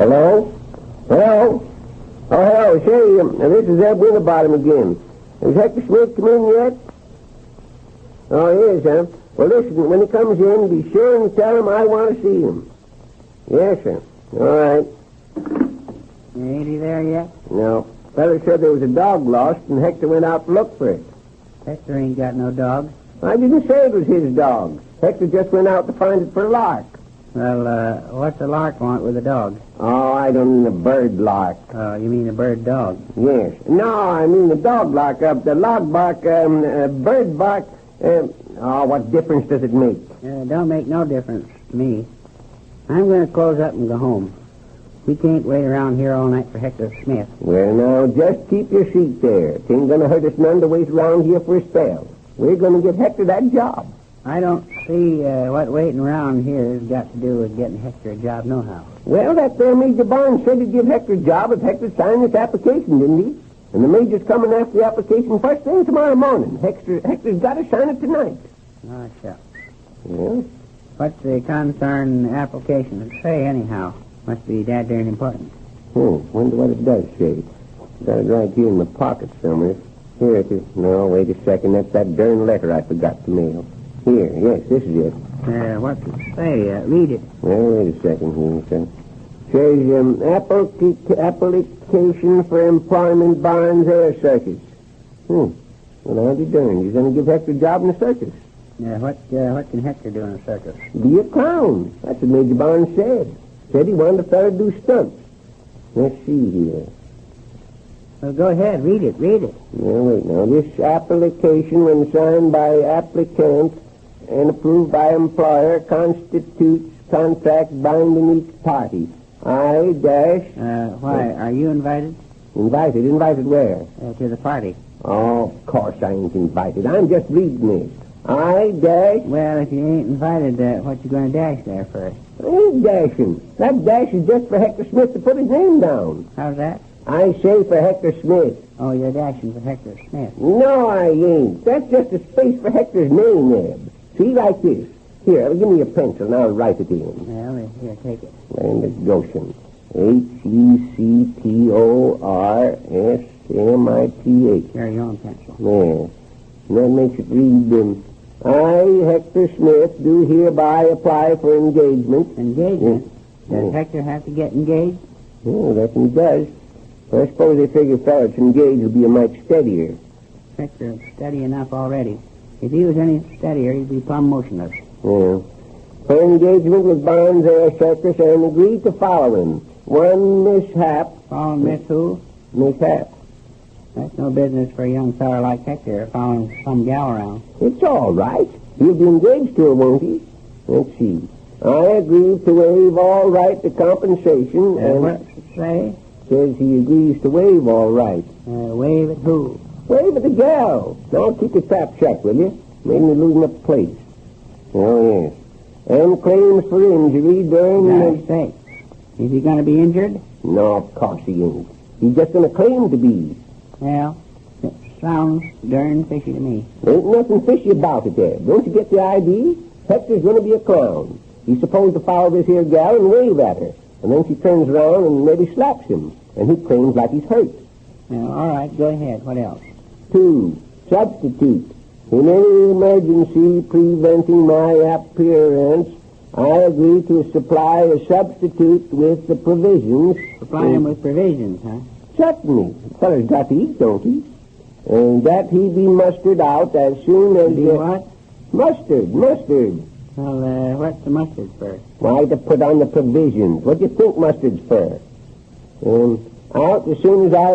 Hello? Hello? Oh, hello. Say, this is Ed Winterbottom again. Has Hector Smith come in yet? Oh, he is, huh? Well, listen, when he comes in, be sure and tell him I want to see him. Yes, sir. All right. Ain't he there yet? No. Feller said there was a dog lost, and Hector went out to look for it. Hector ain't got no dog. I didn't say it was his dog. Hector just went out to find it for a lark. Well, what's a lark want with a dog? Oh, I don't mean a bird lark. Oh, you mean a bird dog? Yes. No, I mean a dog lark. The log bark, bird bark. What difference does it make? Don't make no difference to me. I'm going to close up and go home. We can't wait around here all night for Hector Smith. Well, now, just keep your seat there. It ain't going to hurt us none to wait around here for a spell. We're going to get Hector that job. I don't see what waiting around here has got to do with getting Hector a job nohow. Well, that there Major Barnes said he'd give Hector a job if Hector signed this application, didn't he? And the Major's coming after the application first thing tomorrow morning. Hector's got to sign it tonight. Oh, shucks. Yeah? What's the concern application say, anyhow? Must be that darn important. Wonder what it does say. Got it right here in my pocket somewhere. Here it is. No, wait a second. That's that darn letter I forgot to mail. Here, yes, this is it. What's it say? Read it. Well, wait a second here, sir. Says, application for employment Barnes Air Circus. Well, I'll be darned. He's going to give Hector a job in the circus. What can Hector do in a circus? Be a clown. That's what Major Barnes said. Said he wanted a fellow to do stunts. Let's see here. Well, go ahead. Read it. Now, wait now. This application, when signed by applicant and approved by employer, constitutes contract binding each party. Why? Are you invited? Invited? Invited where? To the party. Oh, of course I ain't invited. I'm just reading this. Well, if you ain't invited, what you going to dash there first? I ain't dashing. That dash is just for Hector Smith to put his name down. How's that? I say for Hector Smith. Oh, you're dashing for Hector Smith. No, I ain't. That's just a space for Hector's name, Ed. See, like this. Here, give me a pencil and I'll write it in. Well, here, take it. And it's Goshen. Hectorsmith. Here, your own pencil. Yeah. And that makes it read, I, Hector Smith, do hereby apply for engagement. Engagement? Does Hector have to get engaged? Oh, I reckon he does. Well, I suppose they figure fellas engaged will be a mite steadier. Hector's steady enough already. If he was any steadier, he'd be plumb motionless. Yeah. For engagement with Barnes Air Circus and agreed to follow him. One mishap. Following Miss who? Mishap. That's no business for a young fellow like Hector following some gal around. It's all right. He'll be engaged to her, won't he? Let's see. I agree to waive all right to compensation and... What's it say? Says he agrees to waive all right. Waive at who? Wave at the gal. Now keep your trap shut, will you? Made me lose my place. Oh, yes. And claims for injury during... Gosh sakes. Is he going to be injured? No, of course he ain't. He's just going to claim to be. Well, it sounds darn fishy to me. There ain't nothing fishy about it, Ed. Don't you get the idea? Hector's going to be a clown. He's supposed to follow this here gal and wave at her. And then she turns around and maybe slaps him. And he claims like he's hurt. Well, all right, go ahead. What else? 2. Substitute. In any emergency preventing my appearance, I agree to supply a substitute with the provisions. Supply him with provisions, huh? Certainly. The feller's got to eat, don't he? And that he be mustered out as soon as... Be what? Mustard. Well, what's the mustard for? Why, to put on the provisions. What do you think mustard's for? Out as soon as I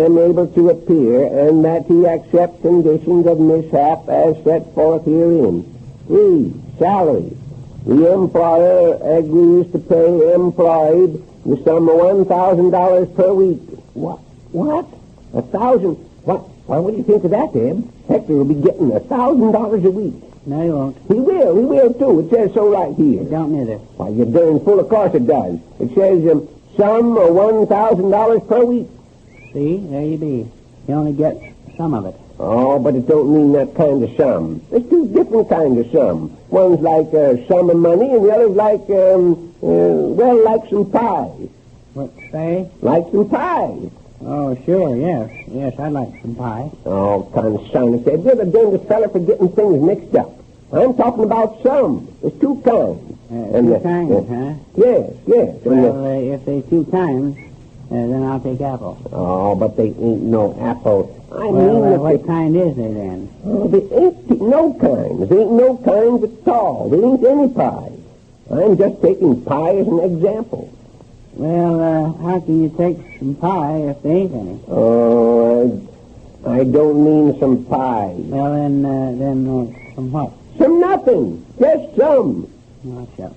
am able to appear, and that he accept conditions of mishap as set forth herein. 3. Salary. The employer agrees to pay employed the sum of $1,000 per week. What? 1,000? What do you think of that, Eb? Hector will be getting $1,000 a week. No, he won't. He will, too. It says so right here. It don't neither. Why, you're darn full. Of course it does. It says, sum of $1,000 per week. See, there you be. He only gets some of it. Oh, but it don't mean that kind of sum. There's 2 different kinds of sum. One's like a sum of money, and the other's like, like some pie. What say? Like some pie. Oh, sure, yes. Yes, I'd like some pie. Oh, consign it. You're the damnedest fella for getting things mixed up. I'm talking about some. There's two kinds. Two kinds, huh? Yes, yes. Well, if there's two kinds, then I'll take apple. Oh, but they ain't no apple. What kind is there then? Oh, there ain't no kinds. There ain't no kinds at all. There ain't any pie. I'm just taking pie as an example. Well, how can you take some pie if there ain't any? Oh, I don't mean some pie. Well, then some what? Some nothing. Just some. Oh, shucks.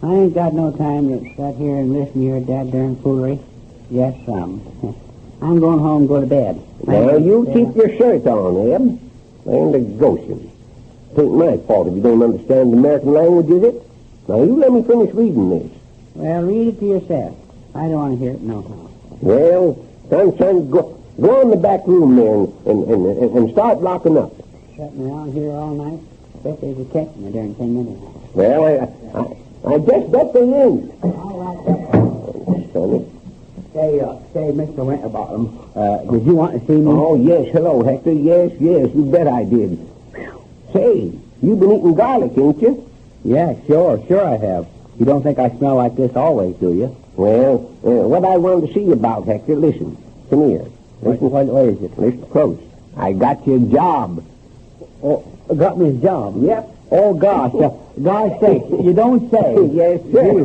I ain't got no time to sit here and listen to your dad-darn foolery. Just some. I'm going home and go to bed. Now, you keep your shirt on, Eb. And a Goshen. It ain't my fault if you don't understand the American language, is it? Now, you let me finish reading this. Well, read it to yourself. I don't want to hear it no more. Well, son, go in the back room there and start locking up. Sitting around here all night? Bet there's a catch in the darn thing anyway. Well, I just bet they ain't. Sonny. Say, Mr. Winterbottom, did you want to see me? Oh, yes. Hello, Hector. Yes, you bet I did. Say, you've been eating garlic, ain't you? Yeah, sure I have. You don't think I smell like this always, do you? Well, what I wanted to see you about, Hector, listen. Come here. Listen. What is it? Listen close. I got you a job. Oh, got me a job? Yep. Oh, gosh. Gosh sakes, you don't say. Yes, sir.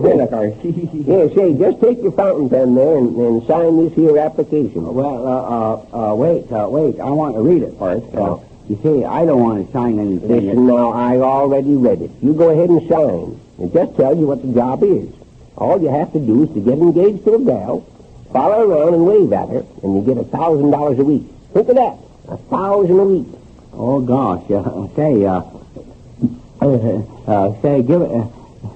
Yes, say, just take your fountain pen there and sign this here application. Well, wait. I want to read it first. You see, I don't want to sign anything. Listen, now, I already read it. You go ahead and sign. It just tells you what the job is. All you have to do is to get engaged to a gal, follow around and wave at her, and you get $1,000 a week. Think of that. $1,000 a week. Oh, gosh.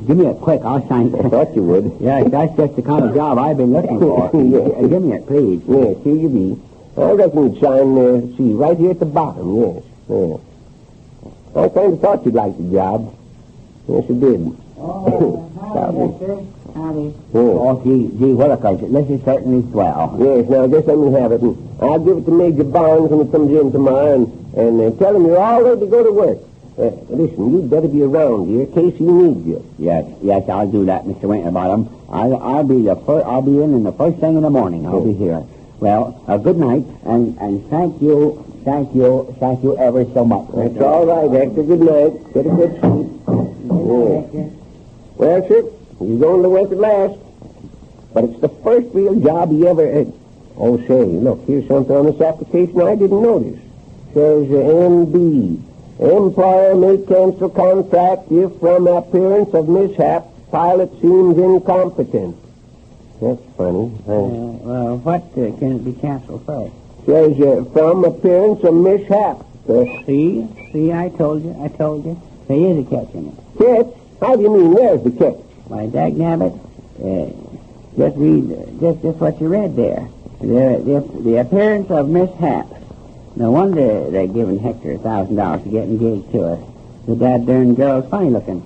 Give me it quick. I'll sign it. I thought you would. Yes, that's just the kind of job I've been looking for. Yes. Give me it, please. Yes, here you be. I reckon you'd sign, see, right here at the bottom, yes. Yeah. I kind of thought you'd like the job. Yes, you did. Oh, howdy, Hector. Howdy. Yes. Oh, gee, Whittaker, this is certainly swell. Yes, now just let me have it, and I'll give it to Major Barnes when he comes in tomorrow, and tell him you're all ready to go to work. Listen, you'd better be around here in case he needs you. Yes, I'll do that, Mr. Winterbottom. I'll be in the first thing in the morning. I'll be here. Well, good night, and thank you ever so much. That's all right, Hector. Good night. Get a good sleep. Hector. Well, sir, he's going to work at last. But it's the first real job he ever had. Oh, say, look, here's something on this application I didn't notice. Says MB. Employer may cancel contract if from appearance of mishap pilot seems incompetent. That's funny. Well, what can it be canceled for? Says from appearance of mishap. See, I told you. There is a catch in it. Catch? How do you mean, where's the catch? My dagnabbit, just read just what you read there. The appearance of mishap. No wonder they're giving Hector $1,000 to get engaged to her. The dad-darn girl's funny looking.